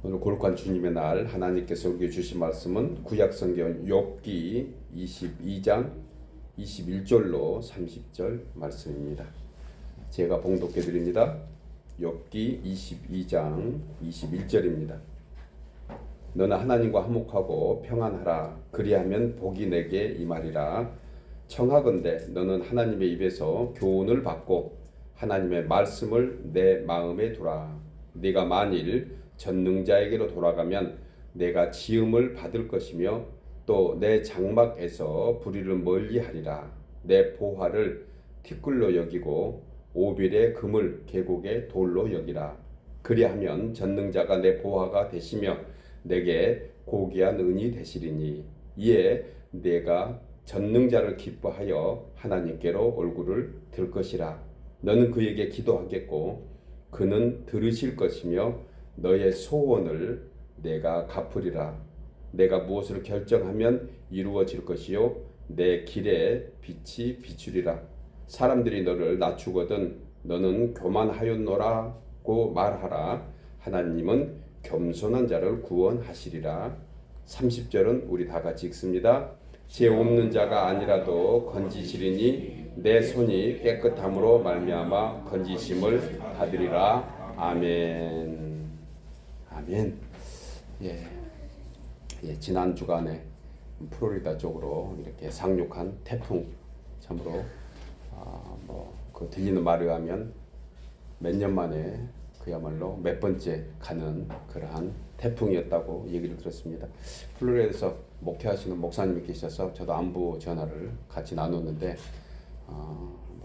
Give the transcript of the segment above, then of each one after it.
오늘 거룩한 주님의 날 하나님께서 우리에게 주신 말씀은 구약성경 욥기 22장 21절로 30절 말씀입니다. 제가 봉독해 드립니다. 욥기 22장 21절입니다. 너는 하나님과 화목하고 평안하라. 그리하면 복이 내게 임하리라. 청하건대 너는 하나님의 입에서 교훈을 받고 하나님의 말씀을 내 마음에 두라. 네가 만일 전능자에게로 돌아가면 내가 지음을 받을 것이며 또 내 장막에서 불의를 멀리하리라. 내 보화를 티끌로 여기고 오빌의 금을 계곡의 돌로 여기라. 그리하면 전능자가 내 보화가 되시며 내게 고귀한 은이 되시리니 이에 내가 전능자를 기뻐하여 하나님께로 얼굴을 들 것이라. 너는 그에게 기도하겠고 그는 들으실 것이며 너의 소원을 내가 갚으리라. 내가 무엇을 결정하면 이루어질 것이요 내 길에 빛이 비추리라. 사람들이 너를 낮추거든 너는 교만하였노라고 말하라. 하나님은 겸손한 자를 구원하시리라. 30절은 우리 다 같이 읽습니다. 죄 없는 자가 아니라도 건지시리니 내 손이 깨끗함으로 말미암아 건지심을 받으리라. 아멘. 아멘. 지난 주간에 플로리다 쪽으로 이렇게 상륙한 태풍 참으로 그 들리는 말에 의하면 몇 년 만에 그야말로 몇 번째 가는 그러한 태풍이었다고 얘기를 들었습니다. 플로리다에서 목회하시는 목사님이 계셔서 저도 안부 전화를 같이 나눴는데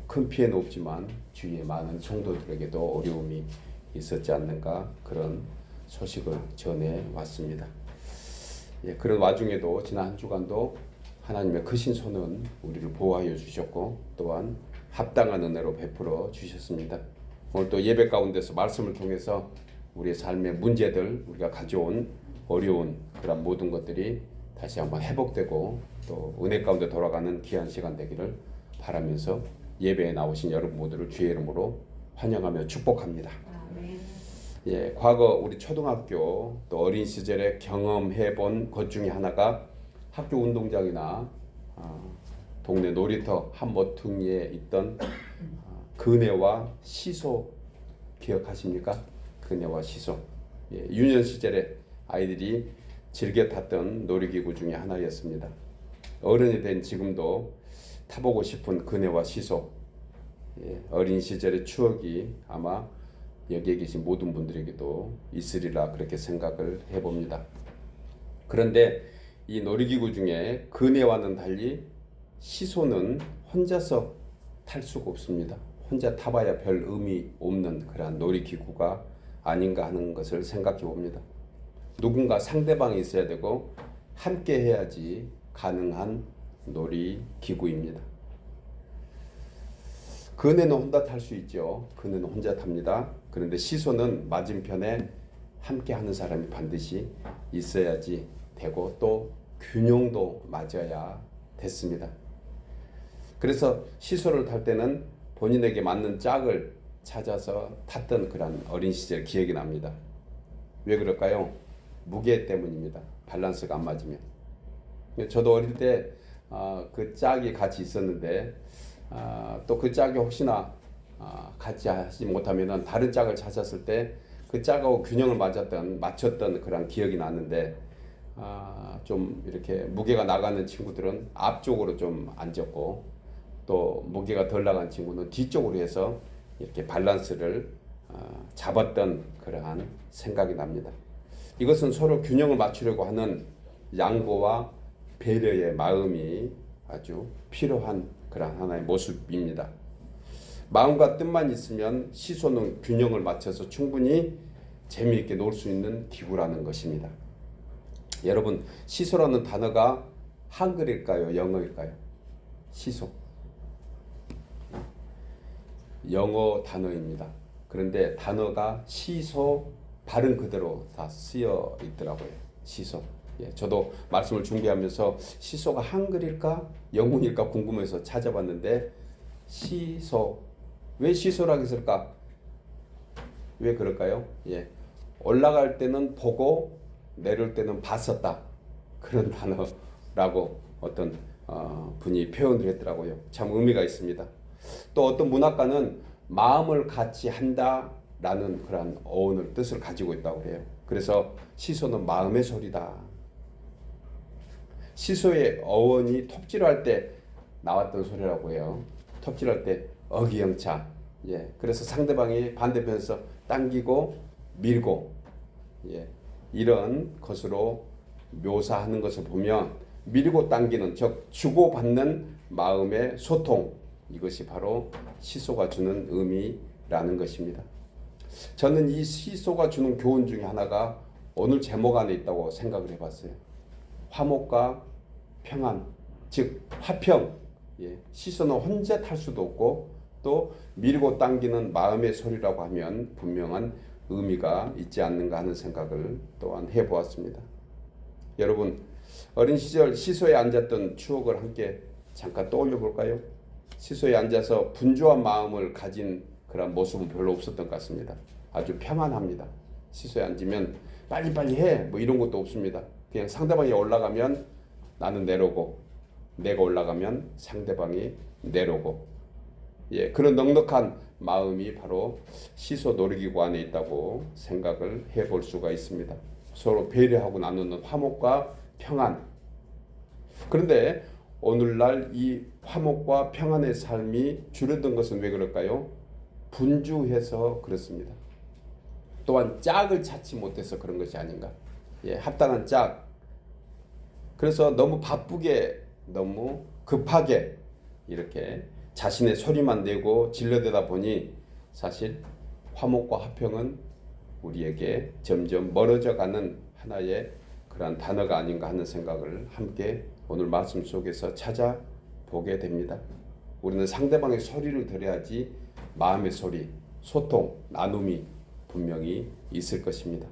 큰 피해는 없지만 주위에 많은 성도들에게도 어려움이 있었지 않는가 그런 소식을 전해 왔습니다. 그런 와중에도 지난 한 주간도 하나님의 크신 손은 우리를 보호하여 주셨고 또한 합당한 은혜로 베풀어 주셨습니다. 오늘 또 예배 가운데서 말씀을 통해서 우리의 삶의 문제들, 우리가 가져온 어려운 그런 모든 것들이 다시 한번 회복되고 또 은혜 가운데 돌아가는 귀한 시간 되기를 바라면서 예배에 나오신 여러분 모두를 주의 이름으로 환영하며 축복합니다. 과거 우리 초등학교 또 어린 시절에 경험해본 것 중에 하나가 학교 운동장이나 동네 놀이터 한 모퉁이에 있던 그네와 시소 기억하십니까? 그네와 시소. 유년 시절에 아이들이 즐겨 탔던 놀이기구 중에 하나였습니다. 어른이 된 지금도 타보고 싶은 그네와 시소. 어린 시절의 추억이 아마 여기에 계신 모든 분들에게도 있으리라 그렇게 생각을 해봅니다. 그런데 이 놀이기구 중에 그네와는 달리 시소는 혼자서 탈 수가 없습니다. 혼자 타봐야 별 의미 없는 그러한 놀이기구가 아닌가 하는 것을 생각해 봅니다. 누군가 상대방이 있어야 되고 함께 해야지 가능한 놀이기구입니다. 그네는 혼자 탈 수 있죠. 그네는 혼자 탑니다. 그런데 시소는 맞은편에 함께 하는 사람이 반드시 있어야지 되고 또 균형도 맞아야 됐습니다. 그래서 시소를 탈 때는 본인에게 맞는 짝을 찾아서 탔던 그런 어린 시절 기억이 납니다. 왜 그럴까요? 무게 때문입니다. 밸런스가 안 맞으면. 저도 어릴 때 그 짝이 같이 있었는데 또 그 짝이 혹시나 같이 하지 못하면 다른 짝을 찾았을 때 그 짝하고 균형을 맞췄던 그런 기억이 나는데 좀 이렇게 무게가 나가는 친구들은 앞쪽으로 좀 앉았고 또 무게가 덜 나간 친구는 뒤쪽으로 해서 이렇게 밸런스를 잡았던 그러한 생각이 납니다. 이것은 서로 균형을 맞추려고 하는 양보와 배려의 마음이 아주 필요한 그런 하나의 모습입니다. 마음과 뜻만 있으면 시소는 균형을 맞춰서 충분히 재미있게 놀 수 있는 기구라는 것입니다. 여러분, 시소라는 단어가 한글일까요? 영어일까요? 시소. 영어 단어입니다. 그런데 단어가 시소 발음 그대로 다 쓰여 있더라고요. 시소. 저도 말씀을 준비하면서 시소가 한글일까 영문일까 궁금해서 찾아봤는데 시소. 왜 시소라고 했을까? 왜 그럴까요? 올라갈 때는 보고 내려올 때는 봤었다. 그런 단어라고 어떤 분이 표현을 했더라고요. 참 의미가 있습니다. 또 어떤 문학가는 마음을 같이 한다라는 그런 어원을 뜻을 가지고 있다고 해요. 그래서 시소는 마음의 소리다. 시소의 어원이 톱질할 때 나왔던 소리라고 해요. 톱질할 때 어기영차. 예, 그래서 상대방이 반대편에서 당기고 밀고, 예, 이런 것으로 묘사하는 것을 보면 밀고 당기는, 즉 주고받는 마음의 소통, 이것이 바로 시소가 주는 의미라는 것입니다. 저는 이 시소가 주는 교훈 중에 하나가 오늘 제목 안에 있다고 생각을 해봤어요. 화목과 평안, 즉 화평. 예, 시소는 혼자 탈 수도 없고 또 밀고 당기는 마음의 소리라고 하면 분명한 의미가 있지 않는가 하는 생각을 또한 해보았습니다. 여러분, 어린 시절 시소에 앉았던 추억을 함께 잠깐 떠올려 볼까요? 시소에 앉아서 분주한 마음을 가진 그런 모습은 별로 없었던 것 같습니다. 아주 평안합니다. 시소에 앉으면 빨리빨리 해, 뭐 이런 것도 없습니다. 그냥 상대방이 올라가면 나는 내려오고, 내가 올라가면 상대방이 내려오고, 예, 그런 넉넉한 마음이 바로 시소 놀이기구 안에 있다고 생각을 해볼 수가 있습니다. 서로 배려하고 나누는 화목과 평안. 그런데 오늘날 이 화목과 평안의 삶이 줄어든 것은 왜 그럴까요? 분주해서 그렇습니다. 또한 짝을 찾지 못해서 그런 것이 아닌가. 예, 합당한 짝. 그래서 너무 바쁘게, 너무 급하게 이렇게 자신의 소리만 내고 질러대다 보니 사실 화목과 화평은 우리에게 점점 멀어져 가는 하나의 그러한 단어가 아닌가 하는 생각을 함께 오늘 말씀 속에서 찾아보게 됩니다. 우리는 상대방의 소리를 들어야지 마음의 소리, 소통, 나눔이 분명히 있을 것입니다.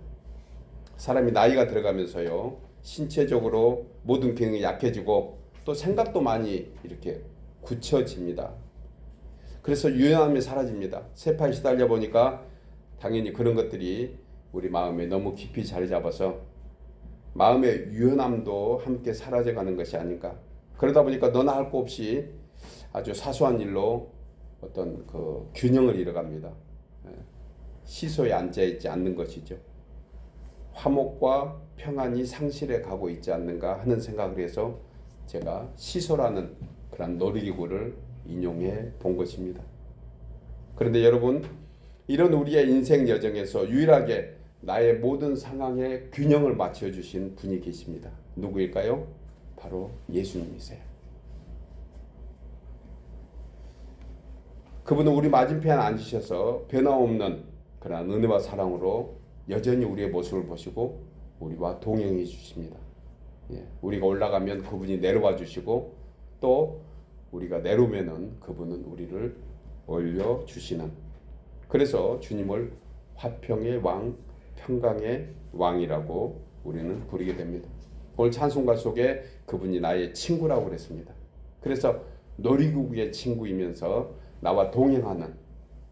사람이 나이가 들어가면서요, 신체적으로 모든 기능이 약해지고 또 생각도 많이 이렇게 굳혀집니다. 그래서 유연함이 사라집니다. 세파에 시달려 보니까 당연히 그런 것들이 우리 마음에 너무 깊이 자리 잡아서 마음의 유연함도 함께 사라져가는 것이 아닌가. 그러다 보니까 너나 할 거 없이 아주 사소한 일로 어떤 그 균형을 잃어갑니다. 시소에 앉아있지 않는 것이죠. 화목과 평안이 상실해 가고 있지 않는가 하는 생각을 해서 제가 시소라는 그런 놀이기구를 인용해 본 것입니다. 그런데 여러분, 이런 우리의 인생 여정에서 유일하게 나의 모든 상황에 균형을 맞춰주신 분이 계십니다. 누구일까요? 바로 예수님이세요. 그분은 우리 맞은편에 앉으셔서 변함없는 그런 은혜와 사랑으로 여전히 우리의 모습을 보시고 우리와 동행해 주십니다. 예, 우리가 올라가면 그분이 내려와 주시고 또 우리가 내려오면은 그분은 우리를 올려주시는, 그래서 주님을 화평의 왕, 평강의 왕이라고 우리는 부르게 됩니다. 오늘 찬송가 속에 그분이 나의 친구라고 그랬습니다. 그래서 놀이기구의 친구이면서 나와 동행하는,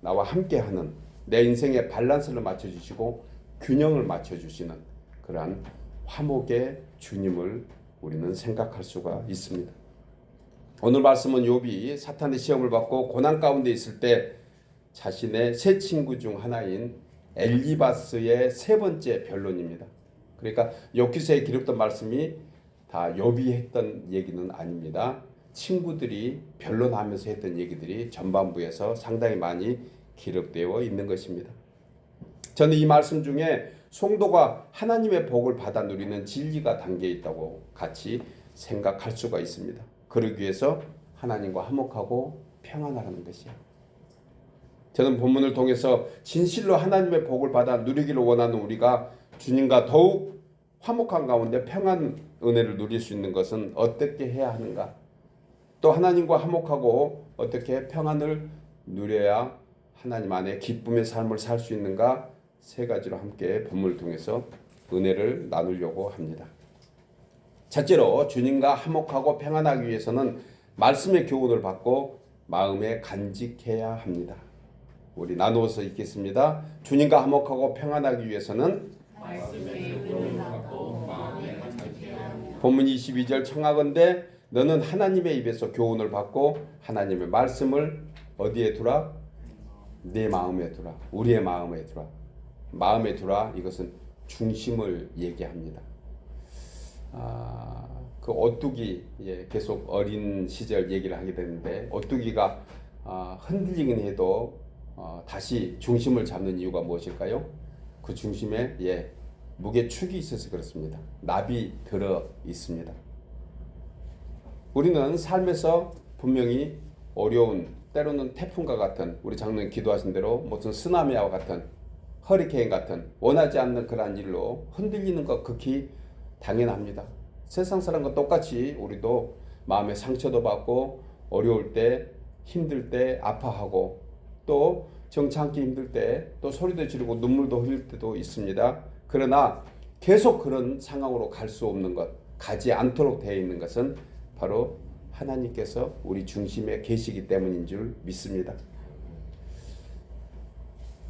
나와 함께하는, 내 인생의 밸런스를 맞춰주시고 균형을 맞춰주시는 그러한 화목의 주님을 우리는 생각할 수가 있습니다. 오늘 말씀은 욥이 사탄의 시험을 받고 고난 가운데 있을 때 자신의 세 친구 중 하나인 엘리바스의 세 번째 변론입니다. 그러니까 욥기서에 기록된 말씀이 다 욥이 했던 얘기는 아닙니다. 친구들이 변론하면서 했던 얘기들이 전반부에서 상당히 많이 기록되어 있는 것입니다. 저는 이 말씀 중에 성도가 하나님의 복을 받아 누리는 진리가 담겨 있다고 같이 생각할 수가 있습니다. 그러기 위해서 하나님과 화목하고 평안하라는 것이에요. 저는 본문을 통해서 진실로 하나님의 복을 받아 누리기를 원하는 우리가 주님과 더욱 화목한 가운데 평안 은혜를 누릴 수 있는 것은 어떻게 해야 하는가? 또 하나님과 화목하고 어떻게 평안을 누려야 하나님 안에 기쁨의 삶을 살 수 있는가? 세 가지로 함께 본문을 통해서 은혜를 나누려고 합니다. 첫째로 주님과 화목하고 평안하기 위해서는 말씀의 교훈을 받고 마음에 간직해야 합니다. 우리 나누어서 읽겠습니다. 주님과 화목하고 평안하기 위해서는 본문 22절 청하건대 너는 하나님의 입에서 교훈을 받고 하나님의 말씀을 어디에 두라? 내 마음에 두라. 우리의 마음에 두라. 마음에 두라. 이것은 중심을 얘기합니다. 그 오뚜기 계속 어린 시절 얘기를 하게 되는데 오뚜기가 흔들리긴 해도 다시 중심을 잡는 이유가 무엇일까요? 그 중심에 무게축이 있어서 그렇습니다. 납이 들어 있습니다. 우리는 삶에서 분명히 어려운 때로는 태풍과 같은 우리 장로님 기도하신 대로 무슨 쓰나미와 같은 허리케인 같은 원하지 않는 그러한 일로 흔들리는 것 극히 당연합니다. 세상 사람과 똑같이 우리도 마음의 상처도 받고 어려울 때 힘들 때 아파하고 또 정참기 힘들 때 또 소리도 지르고 눈물도 흘릴 때도 있습니다. 그러나 계속 그런 상황으로 갈 수 없는 것, 가지 않도록 되어 있는 것은 바로 하나님께서 우리 중심에 계시기 때문인 줄 믿습니다.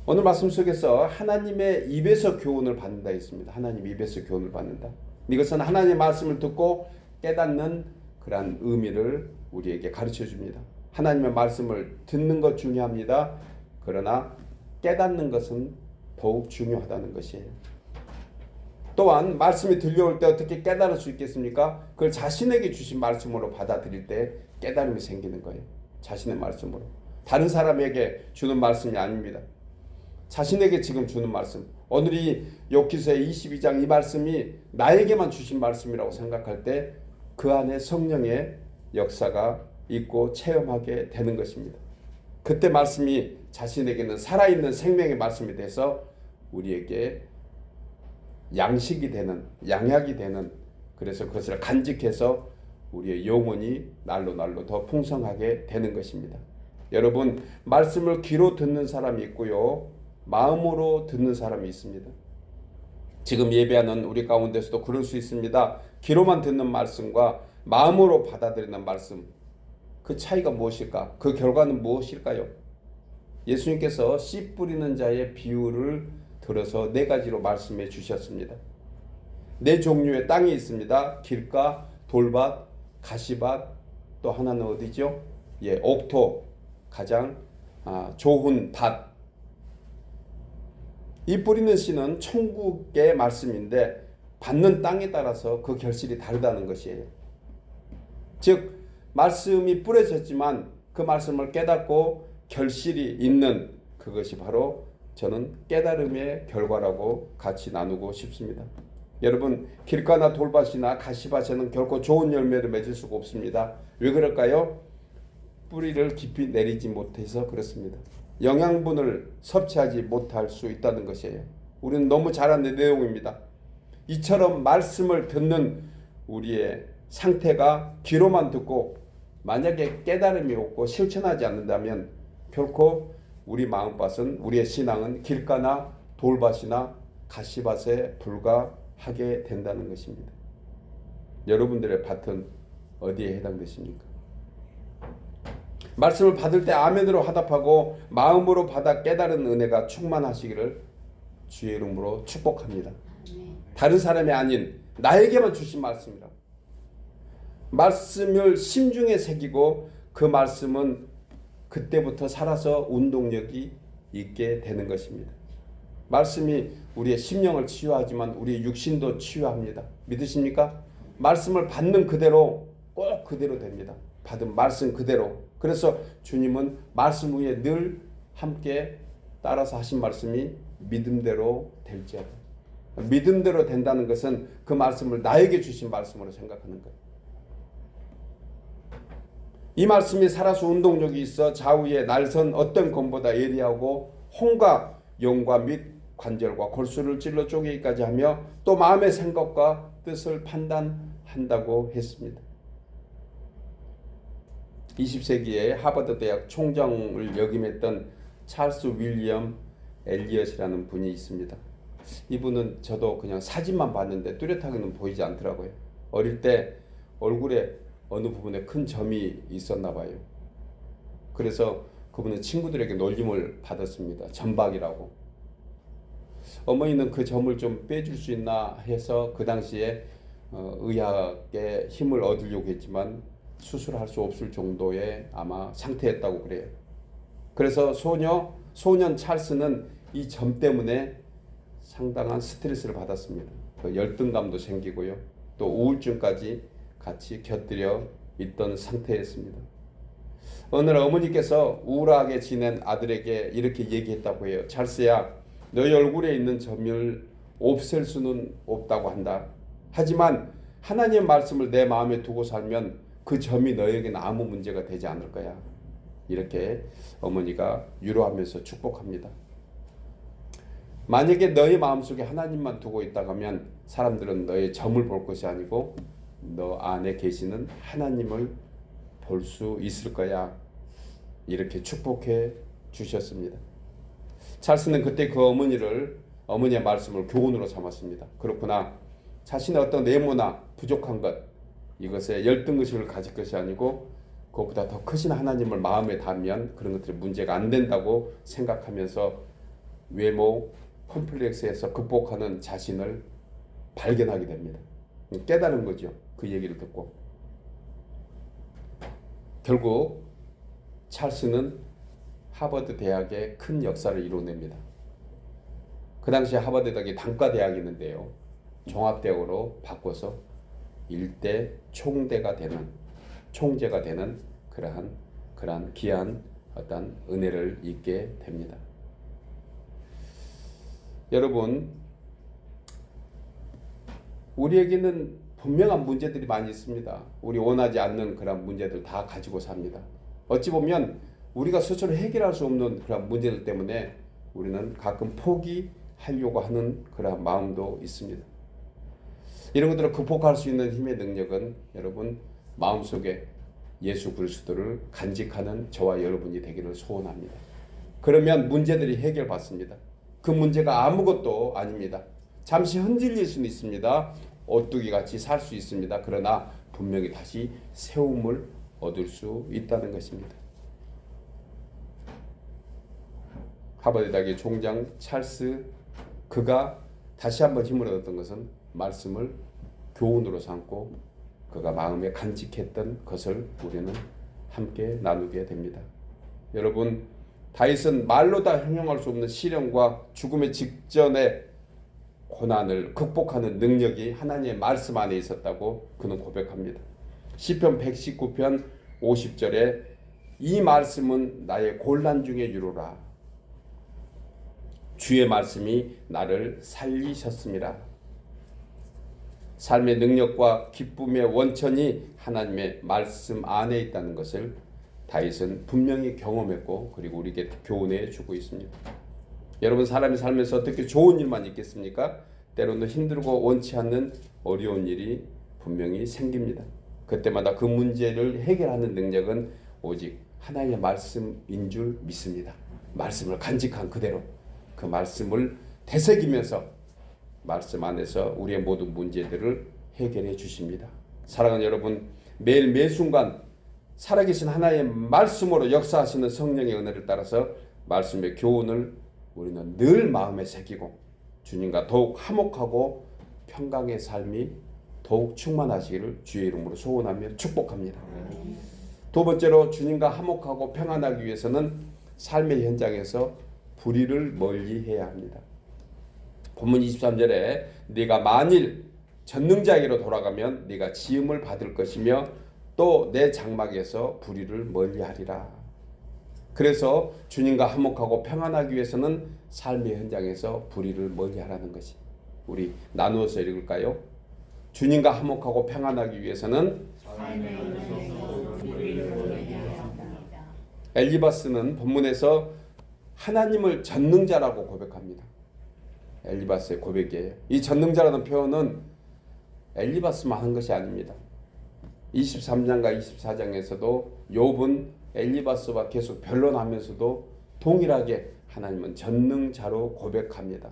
오늘 말씀 속에서 하나님의 입에서 교훈을 받는다 했습니다. 하나님 입에서 교훈을 받는다. 이것은 하나님의 말씀을 듣고 깨닫는 그러한 의미를 우리에게 가르쳐 줍니다. 하나님의 말씀을 듣는 것 중요합니다. 그러나 깨닫는 것은 더욱 중요하다는 것이에요. 또한 말씀이 들려올 때 어떻게 깨달을 수 있겠습니까? 그걸 자신에게 주신 말씀으로 받아들일 때 깨달음이 생기는 거예요. 자신의 말씀으로. 다른 사람에게 주는 말씀이 아닙니다. 자신에게 지금 주는 말씀. 오늘이 욥기서의 22장 이 말씀이 나에게만 주신 말씀이라고 생각할 때 그 안에 성령의 역사가 있고 체험하게 되는 것입니다. 그때 말씀이 자신에게는 살아있는 생명의 말씀이 돼서 우리에게 양식이 되는, 양약이 되는, 그래서 그것을 간직해서 우리의 영혼이 날로 날로 더 풍성하게 되는 것입니다. 여러분, 말씀을 귀로 듣는 사람이 있고요, 마음으로 듣는 사람이 있습니다. 지금 예배하는 우리 가운데서도 그럴 수 있습니다. 귀로만 듣는 말씀과 마음으로 받아들이는 말씀, 그 차이가 무엇일까? 그 결과는 무엇일까요? 예수님께서 씨 뿌리는 자의 비유를 들어서 4가지로 말씀해 주셨습니다. 4종류의 땅이 있습니다. 길가, 돌밭, 가시밭, 또 하나는 어디죠? 옥토, 가장 좋은 밭. 이 뿌리는 씨는 천국의 말씀인데 받는 땅에 따라서 그 결실이 다르다는 것이에요. 즉 말씀이 뿌려졌지만 그 말씀을 깨닫고 결실이 있는 그것이 바로 저는 깨달음의 결과라고 같이 나누고 싶습니다. 여러분, 길가나 돌밭이나 가시밭에는 결코 좋은 열매를 맺을 수가 없습니다. 왜 그럴까요? 뿌리를 깊이 내리지 못해서 그렇습니다. 영양분을 섭취하지 못할 수 있다는 것이에요. 우리는 너무 잘 아는 내용입니다. 이처럼 말씀을 듣는 우리의 상태가 귀로만 듣고 만약에 깨달음이 없고 실천하지 않는다면 결코 우리 마음밭은, 우리의 신앙은 길가나 돌밭이나 가시밭에 불과하게 된다는 것입니다. 여러분들의 밭은 어디에 해당되십니까? 말씀을 받을 때 아멘으로 화답하고 마음으로 받아 깨달은 은혜가 충만하시기를 주의 이름으로 축복합니다. 다른 사람이 아닌 나에게만 주신 말씀이라고. 말씀을 심중에 새기고 그 말씀은 그때부터 살아서 운동력이 있게 되는 것입니다. 말씀이 우리의 심령을 치유하지만 우리의 육신도 치유합니다. 믿으십니까? 말씀을 받는 그대로 꼭 그대로 됩니다. 받은 말씀 그대로. 그래서 주님은 말씀 위에 늘 함께 따라서 하신 말씀이 믿음대로 될지어다. 믿음대로 된다는 것은 그 말씀을 나에게 주신 말씀으로 생각하는 거예요. 이 말씀이 살아서 운동력이 있어 좌우에 날선 어떤 검보다 예리하고 혼과 영과 및 관절과 골수를 찔러 쪼개기까지 하며 또 마음의 생각과 뜻을 판단한다고 했습니다. 20세기에 하버드 대학 총장을 역임했던 찰스 윌리엄 엘리엇이라는 분이 있습니다. 이분은 저도 그냥 사진만 봤는데 뚜렷하게는 보이지 않더라고요. 어릴 때 얼굴에 어느 부분에 큰 점이 있었나 봐요. 그래서 그분은 친구들에게 놀림을 받았습니다. 점박이라고. 어머니는 그 점을 좀 빼줄 수 있나 해서 그 당시에 의학의 힘을 얻으려고 했지만 수술할 수 없을 정도의 아마 상태였다고 그래요. 그래서 소년 찰스는 이 점 때문에 상당한 스트레스를 받았습니다. 열등감도 생기고요. 또 우울증까지 같이 곁들여 있던 상태였습니다. 어느 날 어머니께서 우울하게 지낸 아들에게 이렇게 얘기했다고 해요. 찰스야, 너희 얼굴에 있는 점을 없앨 수는 없다고 한다. 하지만 하나님의 말씀을 내 마음에 두고 살면 그 점이 너에게는 아무 문제가 되지 않을 거야. 이렇게 어머니가 위로하면서 축복합니다. 만약에 너의 마음속에 하나님만 두고 있다고 하면 사람들은 너의 점을 볼 것이 아니고 너 안에 계시는 하나님을 볼 수 있을 거야. 이렇게 축복해 주셨습니다. 찰스는 그때 그 어머니의 말씀을 교훈으로 삼았습니다. 그렇구나. 자신의 어떤 외모나 부족한 것, 이것에 열등의식을 가질 것이 아니고 그것보다 더 크신 하나님을 마음에 담으면 그런 것들이 문제가 안 된다고 생각하면서 외모 컴플렉스에서 극복하는 자신을 발견하게 됩니다. 깨달은 거죠. 그 얘기를 듣고. 결국 찰스는 하버드 대학에 큰 역사를 이뤄냅니다. 그 당시에 하버드 대학이 단과대학이었는데요. 종합대학으로 바꿔서 일대 총재가 되는 그러한 귀한 어떤 은혜를 입게 됩니다. 여러분, 우리에게는 분명한 문제들이 많이 있습니다. 우리 원하지 않는 그런 문제들 다 가지고 삽니다. 어찌 보면 우리가 스스로 해결할 수 없는 그런 문제들 때문에 우리는 가끔 포기하려고 하는 그런 마음도 있습니다. 이런 것들을 극복할 수 있는 힘의 능력은 여러분 마음속에 예수 그리스도를 간직하는 저와 여러분이 되기를 소원합니다. 그러면 문제들이 해결받습니다. 그 문제가 아무것도 아닙니다. 잠시 흔들릴 수는 있습니다. 오뚜기 같이 살 수 있습니다. 그러나 분명히 다시 세움을 얻을 수 있다는 것입니다. 하버드 대학의 총장 찰스, 그가 다시 한번 힘을 얻었던 것은 말씀을 교훈으로 삼고 그가 마음에 간직했던 것을 우리는 함께 나누게 됩니다. 여러분, 다윗은 말로 다 형용할 수 없는 시련과 죽음의 직전의 고난을 극복하는 능력이 하나님의 말씀 안에 있었다고 그는 고백합니다. 시편 119편 50절에 이 말씀은 나의 곤란 중에 위로라. 주의 말씀이 나를 살리셨습니다. 삶의 능력과 기쁨의 원천이 하나님의 말씀 안에 있다는 것을 다윗은 분명히 경험했고 그리고 우리에게 교훈해 주고 있습니다. 여러분, 사람이 살면서 어떻게 좋은 일만 있겠습니까? 때로는 힘들고 원치 않는 어려운 일이 분명히 생깁니다. 그때마다 그 문제를 해결하는 능력은 오직 하나님의 말씀인 줄 믿습니다. 말씀을 간직한 그대로 그 말씀을 되새기면서 말씀 안에서 우리의 모든 문제들을 해결해 주십니다. 사랑하는 여러분, 매일 매 순간 살아계신 하나님의 말씀으로 역사하시는 성령의 은혜를 따라서 말씀의 교훈을 우리는 늘 마음에 새기고 주님과 더욱 화목하고 평강의 삶이 더욱 충만하시기를 주의 이름으로 소원하며 축복합니다. 두 번째로 주님과 화목하고 평안하기 위해서는 삶의 현장에서 불의를 멀리해야 합니다. 본문 23절에 네가 만일 전능자에게로 돌아가면 네가 지음을 받을 것이며 또 내 장막에서 불의를 멀리하리라. 그래서 주님과 화목하고 평안하기 위해서는 삶의 현장에서 불의를 멀리하라는 것이. 우리 나누어서 읽을까요? 주님과 화목하고 평안하기 위해서는 엘리바스는 본문에서 하나님을 전능자라고 고백합니다. 엘리바스의 고백이에요. 이 전능자라는 표현은 엘리바스만 하는 것이 아닙니다. 23장과 24장에서도 욥은 엘리바스와 계속 변론하면서도 동일하게 하나님은 전능자로 고백합니다.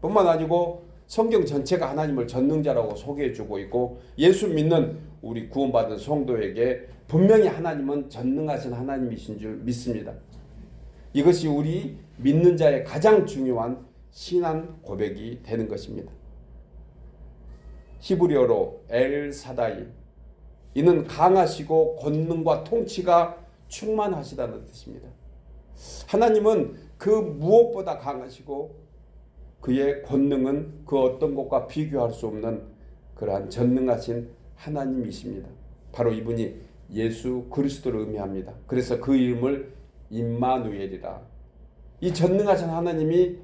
뿐만 아니고 성경 전체가 하나님을 전능자라고 소개해주고 있고 예수 믿는 우리 구원받은 성도에게 분명히 하나님은 전능하신 하나님이신 줄 믿습니다. 이것이 우리 믿는 자의 가장 중요한 신앙 고백이 되는 것입니다. 히브리어로 엘사다이, 이는 강하시고 권능과 통치가 충만하시다는 뜻입니다. 하나님은 그 무엇보다 강하시고 그의 권능은 그 어떤 것과 비교할 수 없는 그러한 전능하신 하나님이십니다. 바로 이분이 예수 그리스도를 의미합니다. 그래서 그 이름을 임마누엘이라. 이 전능하신 하나님이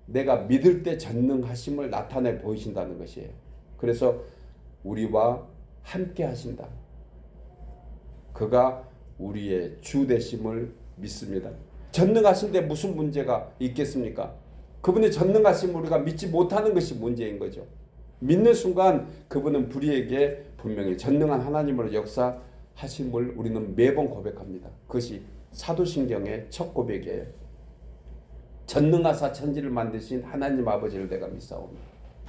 내가 믿을 때 전능하심을 나타내 보이신다는 것이에요. 그래서 우리와 함께 하신다. 그가 우리의 주 되심을 믿습니다. 전능하신데 무슨 문제가 있겠습니까? 그분의 전능하심을 우리가 믿지 못하는 것이 문제인 거죠. 믿는 순간 그분은 우리에게 분명히 전능한 하나님으로 역사하심을 우리는 매번 고백합니다. 그것이 사도신경의 첫 고백이에요. 전능하사 천지를 만드신 하나님 아버지를 내가 믿사오니.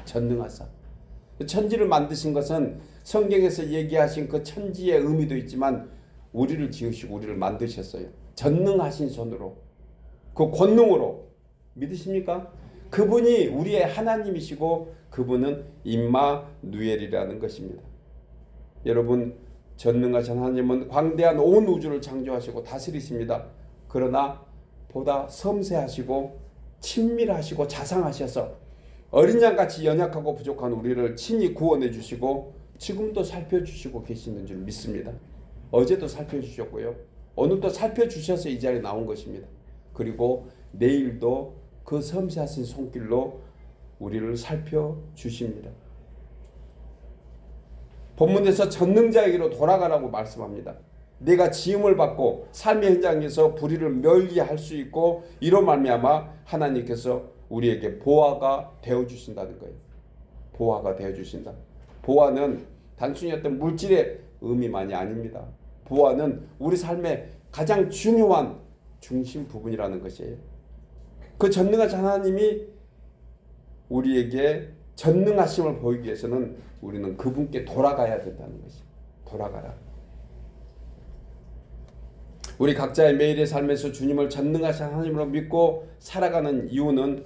전능하사. 천지를 만드신 것은 성경에서 얘기하신 그 천지의 의미도 있지만 우리를 지으시고 우리를 만드셨어요. 전능하신 손으로, 그 권능으로. 믿으십니까? 그분이 우리의 하나님이시고 그분은 임마누엘이라는 것입니다. 여러분, 전능하신 하나님은 광대한 온 우주를 창조하시고 다스리십니다. 그러나 보다 섬세하시고 친밀하시고 자상하셔서 어린 양같이 연약하고 부족한 우리를 친히 구원해 주시고 지금도 살펴주시고 계시는 줄 믿습니다. 어제도 살펴주셨고요. 오늘도 살펴주셔서 이 자리에 나온 것입니다. 그리고 내일도 그 섬세하신 손길로 우리를 살펴주십니다. 본문에서 전능자에게로 돌아가라고 말씀합니다. 내가 지음을 받고 삶의 현장에서 불의를 멸리할 수 있고 이로 말미암아 하나님께서 우리에게 보화가 되어주신다는 거예요. 보화가 되어주신다. 보화는 단순히 어떤 물질의 의미만이 아닙니다. 보화는 우리 삶의 가장 중요한 중심 부분이라는 것이에요. 그 전능하신 하나님이 우리에게 전능하심을 보이기 위해서는 우리는 그분께 돌아가야 된다는 것이에요. 돌아가라. 우리 각자의 매일의 삶에서 주님을 전능하신 하나님으로 믿고 살아가는 이유는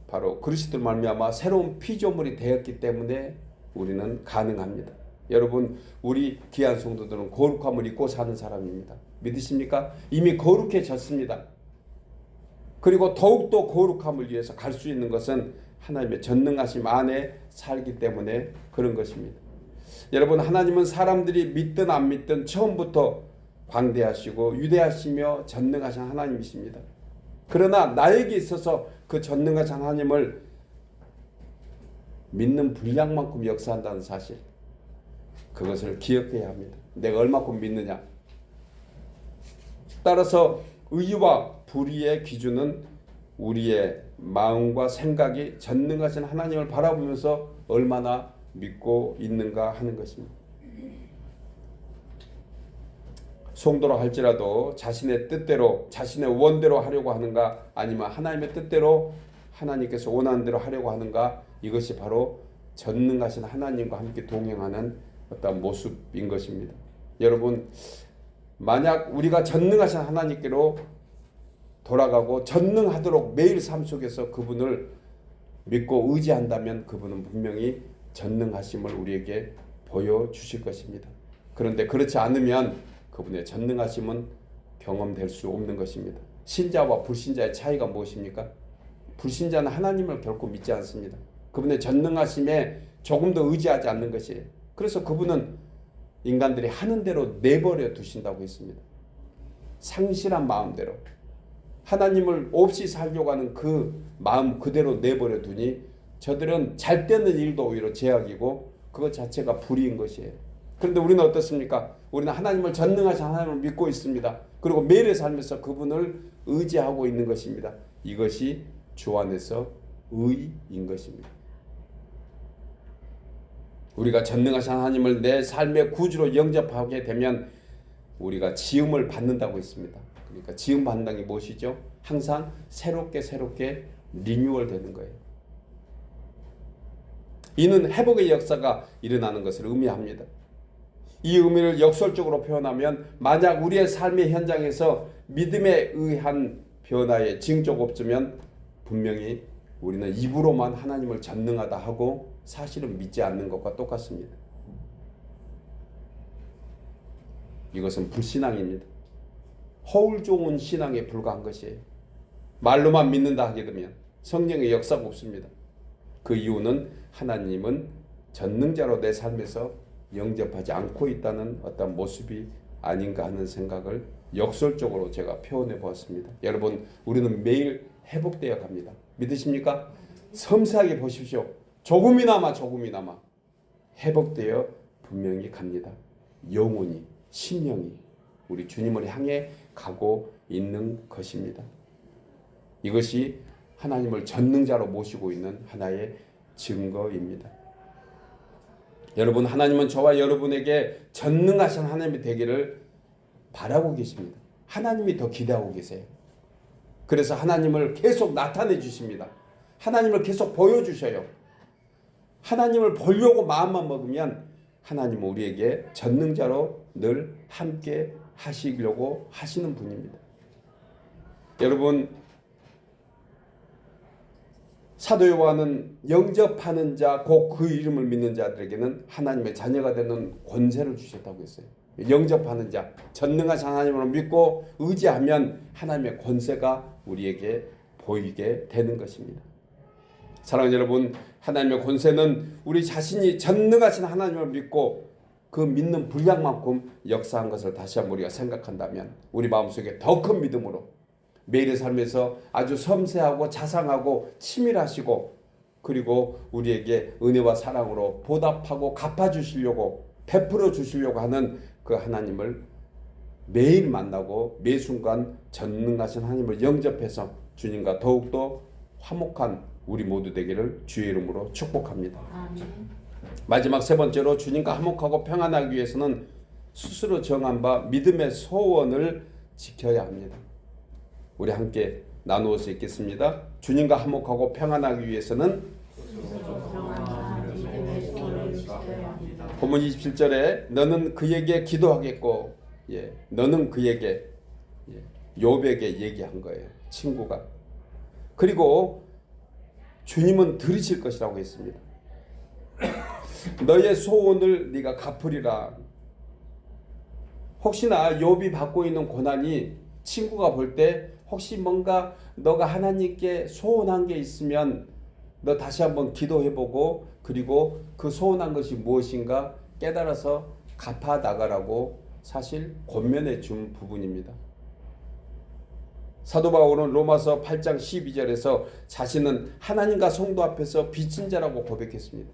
바로 그리스도로 말미암아 새로운 피조물이 되었기 때문에 우리는 가능합니다. 여러분, 우리 귀한 성도들은 거룩함을 입고 사는 사람입니다. 믿으십니까? 이미 거룩해졌습니다. 그리고 더욱더 거룩함을 위해서 갈 수 있는 것은 하나님의 전능하심 안에 살기 때문에 그런 것입니다. 여러분, 하나님은 사람들이 믿든 안 믿든 처음부터 광대하시고 위대하시며 전능하신 하나님이십니다. 그러나 나에게 있어서 그 전능하신 하나님을 믿는 분량만큼 역사한다는 사실, 그것을 기억해야 합니다. 내가 얼마큼 믿느냐. 따라서 의와 불의의 기준은 우리의 마음과 생각이 전능하신 하나님을 바라보면서 얼마나 믿고 있는가 하는 것입니다. 성도라 할지라도 자신의 뜻대로 자신의 원대로 하려고 하는가, 아니면 하나님의 뜻대로 하나님께서 원하는 대로 하려고 하는가, 이것이 바로 전능하신 하나님과 함께 동행하는 어떤 모습인 것입니다. 여러분, 만약 우리가 전능하신 하나님께로 돌아가고 전능하도록 매일 삶 속에서 그분을 믿고 의지한다면 그분은 분명히 전능하심을 우리에게 보여주실 것입니다. 그런데 그렇지 않으면 그분의 전능하심은 경험될 수 없는 것입니다. 신자와 불신자의 차이가 무엇입니까? 불신자는 하나님을 결코 믿지 않습니다. 그분의 전능하심에 조금 더 의지하지 않는 것이에요. 그래서 그분은 인간들이 하는 대로 내버려 두신다고 했습니다. 상실한 마음대로 하나님을 없이 살려고 하는 그 마음 그대로 내버려 두니 저들은 잘 되는 일도 오히려 제약이고 그것 자체가 불의인 것이에요. 그런데 우리는 어떻습니까? 우리는 하나님을 전능하신 하나님을 믿고 있습니다. 그리고 매일의 삶에서 그분을 의지하고 있는 것입니다. 이것이 주 안에서 의인 것입니다. 우리가 전능하신 하나님을 내 삶의 구주로 영접하게 되면 우리가 지음을 받는다고 했습니다. 그러니까 지음 받는 게 무엇이죠? 항상 새롭게 리뉴얼 되는 거예요. 이는 회복의 역사가 일어나는 것을 의미합니다. 이 의미를 역설적으로 표현하면 만약 우리의 삶의 현장에서 믿음에 의한 변화의 징조가 없으면 분명히 우리는 입으로만 하나님을 전능하다 하고 사실은 믿지 않는 것과 똑같습니다. 이것은 불신앙입니다. 허울 좋은 신앙에 불과한 것이에요. 말로만 믿는다 하게 되면 성령의 역사가 없습니다. 그 이유는 하나님은 전능자로 내 삶에서 영접하지 않고 있다는 어떤 모습이 아닌가 하는 생각을 역설적으로 제가 표현해 보았습니다. 여러분, 우리는 매일 회복되어 갑니다. 믿으십니까? 섬세하게 보십시오. 조금이나마 회복되어 분명히 갑니다. 영혼이, 심령이 우리 주님을 향해 가고 있는 것입니다. 이것이 하나님을 전능자로 모시고 있는 하나의 증거입니다. 여러분, 하나님은 저와 여러분에게 전능하신 하나님이 되기를 바라고 계십니다. 하나님이 더 기대하고 계세요. 그래서 하나님을 계속 나타내 주십니다. 하나님을 계속 보여주셔요. 하나님을 보려고 마음만 먹으면 하나님은 우리에게 전능자로 늘 함께 하시려고 하시는 분입니다. 여러분, 사도 요한은 영접하는 자, 곧 그 이름을 믿는 자들에게는 하나님의 자녀가 되는 권세를 주셨다고 했어요. 영접하는 자, 전능하신 하나님을 믿고 의지하면 하나님의 권세가 우리에게 보이게 되는 것입니다. 사랑하는 여러분, 하나님의 권세는 우리 자신이 전능하신 하나님을 믿고 그 믿는 분량만큼 역사한 것을 다시 한번 우리가 생각한다면 우리 마음속에 더 큰 믿음으로 매일의 삶에서 아주 섬세하고 자상하고 치밀하시고 그리고 우리에게 은혜와 사랑으로 보답하고 갚아주시려고 베풀어 주시려고 하는 그 하나님을 매일 만나고 매 순간 전능하신 하나님을 영접해서 주님과 더욱더 화목한 우리 모두 되기를 주의 이름으로 축복합니다. 아멘. 마지막 세 번째로 주님과 화목하고 평안하기 위해서는 스스로 정한 바 믿음의 소원을 지켜야 합니다. 우리 함께 나누어서 읽겠습니다. 주님과 화목하고 평안하기 위해서는 본문 27절에 너는 그에게 기도하겠고, 너는 그에게 욥에게 얘기한 거예요. 친구가. 그리고 주님은 들으실 것이라고 했습니다. 너의 소원을 네가 갚으리라. 혹시나 욥이 받고 있는 고난이 친구가 볼 때 혹시 뭔가 너가 하나님께 소원한 게 있으면 너 다시 한번 기도해보고 그리고 그 소원한 것이 무엇인가 깨달아서 갚아 나가라고 사실 권면해 준 부분입니다. 사도 바울은 로마서 8장 12절에서 자신은 하나님과 성도 앞에서 빚진 자라고 고백했습니다.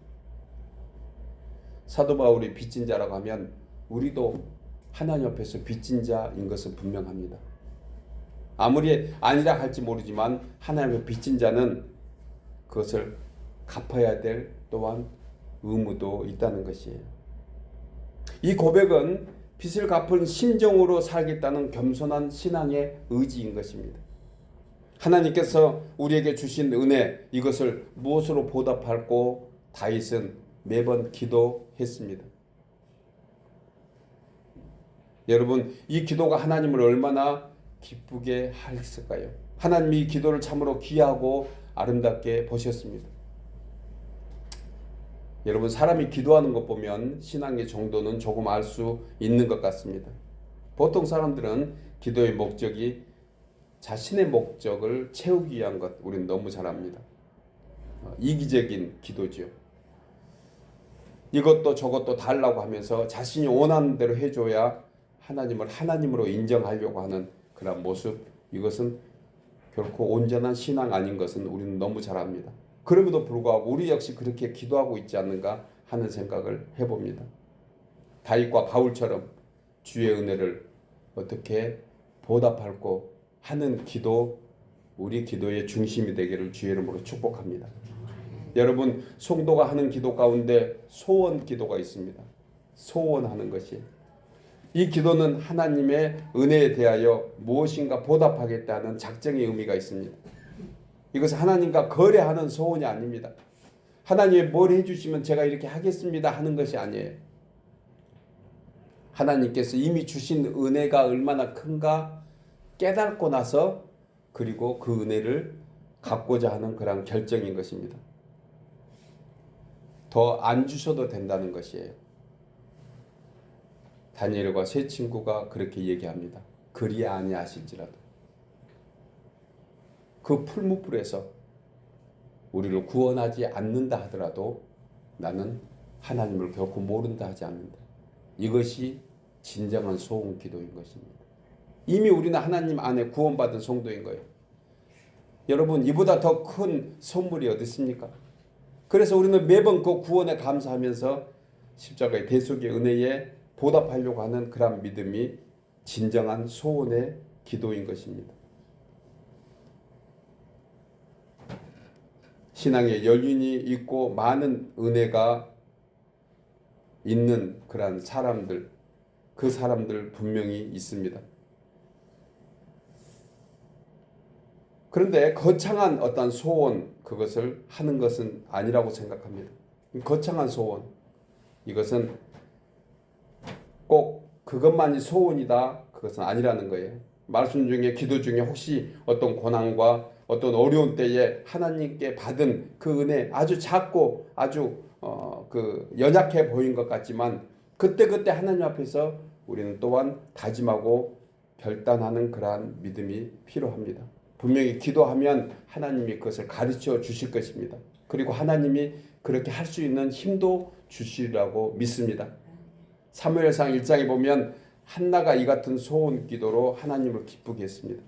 사도 바울이 빚진 자라고 하면 우리도 하나님 앞에서 빚진 자인 것은 분명합니다. 아무리 아니라 할지 모르지만 하나님의 빚진 자는 그것을 갚아야 될 또한 의무도 있다는 것이에요. 이 고백은 빚을 갚은 심정으로 살겠다는 겸손한 신앙의 의지인 것입니다. 하나님께서 우리에게 주신 은혜, 이것을 무엇으로 보답할고 다윗은 매번 기도했습니다. 여러분, 이 기도가 하나님을 얼마나 기쁘게 했을까요? 하나님이 이 기도를 참으로 귀하고 아름답게 보셨습니다. 여러분, 사람이 기도하는 것 보면 신앙의 정도는 조금 알 수 있는 것 같습니다. 보통 사람들은 기도의 목적이 자신의 목적을 채우기 위한 것, 우리는 너무 잘 압니다. 이기적인 기도죠. 이것도 저것도 달라고 하면서 자신이 원하는 대로 해줘야 하나님을 하나님으로 인정하려고 하는 그런 모습, 이것은 결코 온전한 신앙 아닌 것은 우리는 너무 잘 압니다. 그럼에도 불구하고 우리 역시 그렇게 기도하고 있지 않는가 하는 생각을 해봅니다. 다윗과 바울처럼 주의 은혜를 어떻게 보답할고 하는 기도, 우리 기도의 중심이 되기를 주의 이름으로 축복합니다. 여러분, 성도가 하는 기도 가운데 소원 기도가 있습니다. 소원하는 것이. 이 기도는 하나님의 은혜에 대하여 무엇인가 보답하겠다는 작정의 의미가 있습니다. 이것은 하나님과 거래하는 소원이 아닙니다. 하나님이 뭘 해주시면 제가 이렇게 하겠습니다 하는 것이 아니에요. 하나님께서 이미 주신 은혜가 얼마나 큰가 깨닫고 나서 그리고 그 은혜를 갖고자 하는 그런 결정인 것입니다. 더 안 주셔도 된다는 것이에요. 다니엘과 세 친구가 그렇게 얘기합니다. 그리 아니하실지라도 그 풀무불에서 우리를 구원하지 않는다 하더라도 나는 하나님을 결코 모른다 하지 않는다. 이것이 진정한 소원 기도인 것입니다. 이미 우리는 하나님 안에 구원받은 성도인 거예요. 여러분, 이보다 더 큰 선물이 어디 있습니까? 그래서 우리는 매번 그 구원에 감사하면서 십자가의 대속의 은혜에 보답하려고 하는 그런 믿음이 진정한 소원의 기도인 것입니다. 신앙에 연륜이 있고 많은 은혜가 있는 그런 사람들, 그 사람들 분명히 있습니다. 그런데 거창한 어떤 소원, 그것을 하는 것은 아니라고 생각합니다. 거창한 소원, 이것은 꼭 그것만이 소원이다, 그것은 아니라는 거예요. 말씀 중에, 기도 중에 혹시 어떤 고난과 어떤 어려운 때에 하나님께 받은 그 은혜, 아주 작고 아주 연약해 보인 것 같지만 그때 하나님 앞에서 우리는 또한 다짐하고 결단하는 그러한 믿음이 필요합니다. 분명히 기도하면 하나님이 그것을 가르쳐 주실 것입니다. 그리고 하나님이 그렇게 할 수 있는 힘도 주시리라고 믿습니다. 사무엘상 1장에 보면 한나가 이 같은 소원 기도로 하나님을 기쁘게 했습니다.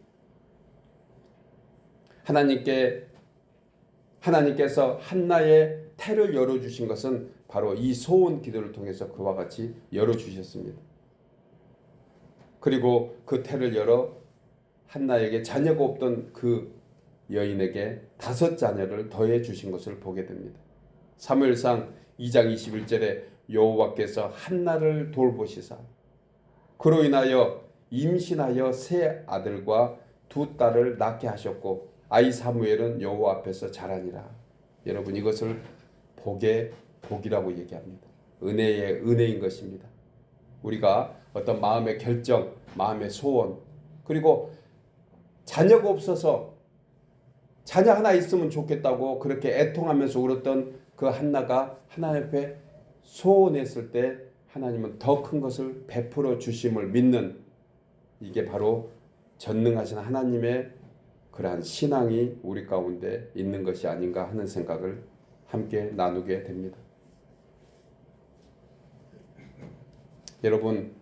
하나님께서 한나의 태를 열어주신 것은 바로 이 소원 기도를 통해서 그와 같이 열어주셨습니다. 그리고 그 태를 열어 한나에게 자녀가 없던 그 여인에게 5 자녀를 더해 주신 것을 보게 됩니다. 사무엘상 2장 21절에 여호와께서 한나를 돌보시사 그로 인하여 임신하여 3 아들과 2 딸을 낳게 하셨고 아이 사무엘은 여호와 앞에서 자라니라. 여러분, 이것을 복이라고 얘기합니다. 은혜의 은혜인 것입니다. 우리가 어떤 마음의 결정, 마음의 소원, 그리고 자녀가 없어서 자녀 하나 있으면 좋겠다고 그렇게 애통하면서 울었던 그 한나가 하나님 앞에 소원했을 때 하나님은 더 큰 것을 베풀어 주심을 믿는, 이게 바로 전능하신 하나님의 그러한 신앙이 우리 가운데 있는 것이 아닌가 하는 생각을 함께 나누게 됩니다. 여러분,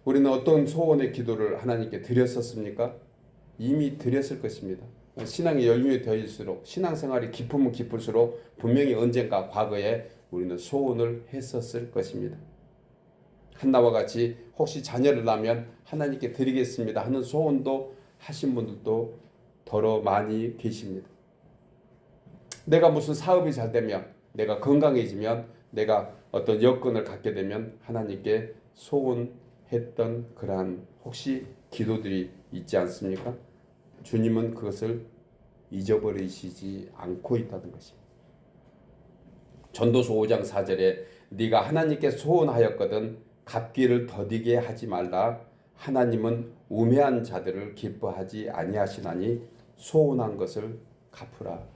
우리는 어떤 소원의 기도를 하나님께 드렸었습니까? 이미 드렸을 것입니다. 신앙의 연륜이 되어질수록, 신앙생활이 깊으면 깊을수록 분명히 언젠가 과거에 우리는 소원을 했었을 것입니다. 한나와 같이 혹시 자녀를 낳으면 하나님께 드리겠습니다 하는 소원도 하신 분들도 더러 많이 계십니다. 내가 무슨 사업이 잘 되면, 내가 건강해지면, 내가 어떤 여건을 갖게 되면 하나님께 소원했던 그러한 혹시 기도들이 있지 않습니까? 주님은 그것을 잊어버리시지 않고 있다는 것입니다. 전도서 5장 4절에 네가 하나님께 소원하였거든 갚기를 더디게 하지 말라. 하나님은 우매한 자들을 기뻐하지 아니하시나니 소원한 것을 갚으라.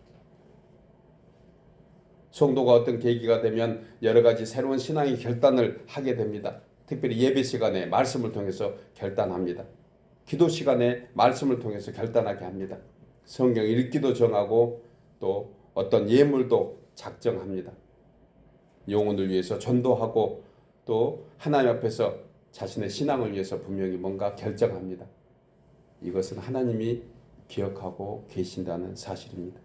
성도가 어떤 계기가 되면 여러 가지 새로운 신앙의 결단을 하게 됩니다. 특별히 예배 시간에 말씀을 통해서 결단합니다. 기도 시간에 말씀을 통해서 결단하게 합니다. 성경 읽기도 정하고 또 어떤 예물도 작정합니다. 영혼을 위해서 전도하고 또 하나님 앞에서 자신의 신앙을 위해서 분명히 뭔가 결정합니다. 이것은 하나님이 기억하고 계신다는 사실입니다.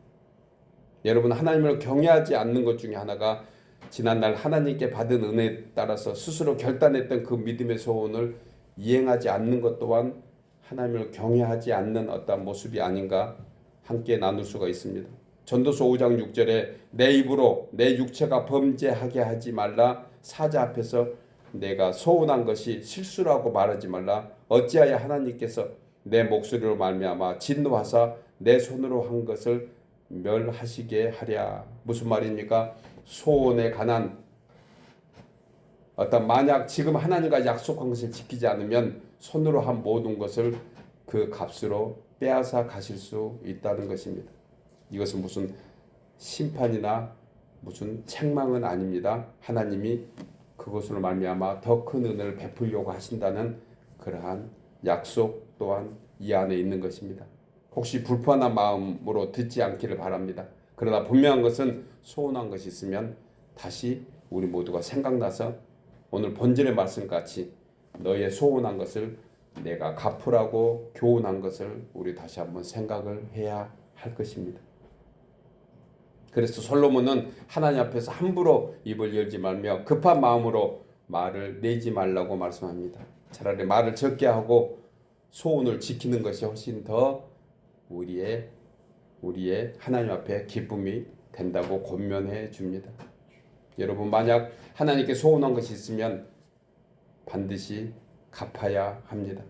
여러분, 하나님을 경외하지 않는 것 중에 하나가 지난날 하나님께 받은 은혜에 따라서 스스로 결단했던 그 믿음의 소원을 이행하지 않는 것 또한 하나님을 경외하지 않는 어떤 모습이 아닌가 함께 나눌 수가 있습니다. 전도서 5장 6절에 내 입으로 내 육체가 범죄하게 하지 말라. 사자 앞에서 내가 소원한 것이 실수라고 말하지 말라. 어찌하여 하나님께서 내 목소리로 말미암아 진노하사 내 손으로 한 것을 멸하시게 하랴. 무슨 말입니까? 소원에 관한 어떤, 만약 지금 하나님과 약속한 것을 지키지 않으면 손으로 한 모든 것을 그 값으로 빼앗아 가실 수 있다는 것입니다. 이것은 무슨 심판이나 무슨 책망은 아닙니다. 하나님이 그것으로 말미암아 더 큰 은혜를 베풀려고 하신다는 그러한 약속 또한 이 안에 있는 것입니다. 혹시 불편한 마음으로 듣지 않기를 바랍니다. 그러나 분명한 것은 소원한 것이 있으면 다시 우리 모두가 생각나서 오늘 본질의 말씀같이 너의 소원한 것을 내가 갚으라고 교훈한 것을 우리 다시 한번 생각을 해야 할 것입니다. 그래서 솔로몬은 하나님 앞에서 함부로 입을 열지 말며 급한 마음으로 말을 내지 말라고 말씀합니다. 차라리 말을 적게 하고 소원을 지키는 것이 훨씬 더 우리의 하나님 앞에 기쁨이 된다고 권면해 줍니다. 여러분, 만약 하나님께 소원한 것이 있으면 반드시 갚아야 합니다.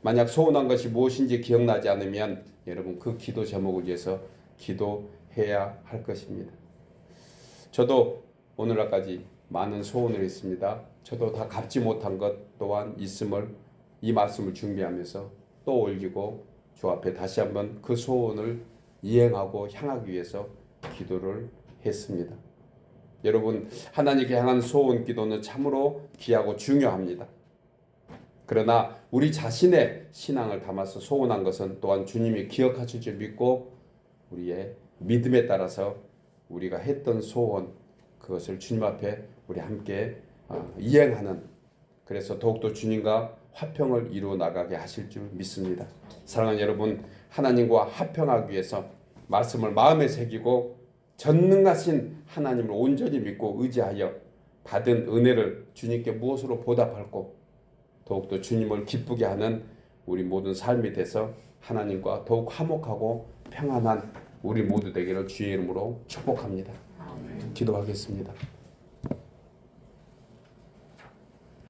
만약 소원한 것이 무엇인지 기억나지 않으면 여러분 그 기도 제목을 위해서 기도해야 할 것입니다. 저도 오늘날까지 많은 소원을 했습니다. 저도 다 갚지 못한 것 또한 있음을 이 말씀을 준비하면서 또 올리고 주 앞에 다시 한번 그 소원을 이행하고 향하기 위해서 기도를 했습니다. 여러분, 하나님께 향한 소원 기도는 참으로 귀하고 중요합니다. 그러나 우리 자신의 신앙을 담아서 소원한 것은 또한 주님이 기억하실 줄 믿고 우리의 믿음에 따라서 우리가 했던 소원 그것을 주님 앞에 우리 함께 이행하는, 그래서 더욱더 주님과 화평을 이루어 나가게 하실 줄 믿습니다. 사랑하는 여러분, 하나님과 화평하기 위해서 말씀을 마음에 새기고 전능하신 하나님을 온전히 믿고 의지하여 받은 은혜를 주님께 무엇으로 보답할고 더욱더 주님을 기쁘게 하는 우리 모든 삶이 돼서 하나님과 더욱 화목하고 평안한 우리 모두 되기를 주의 이름으로 축복합니다. 기도하겠습니다.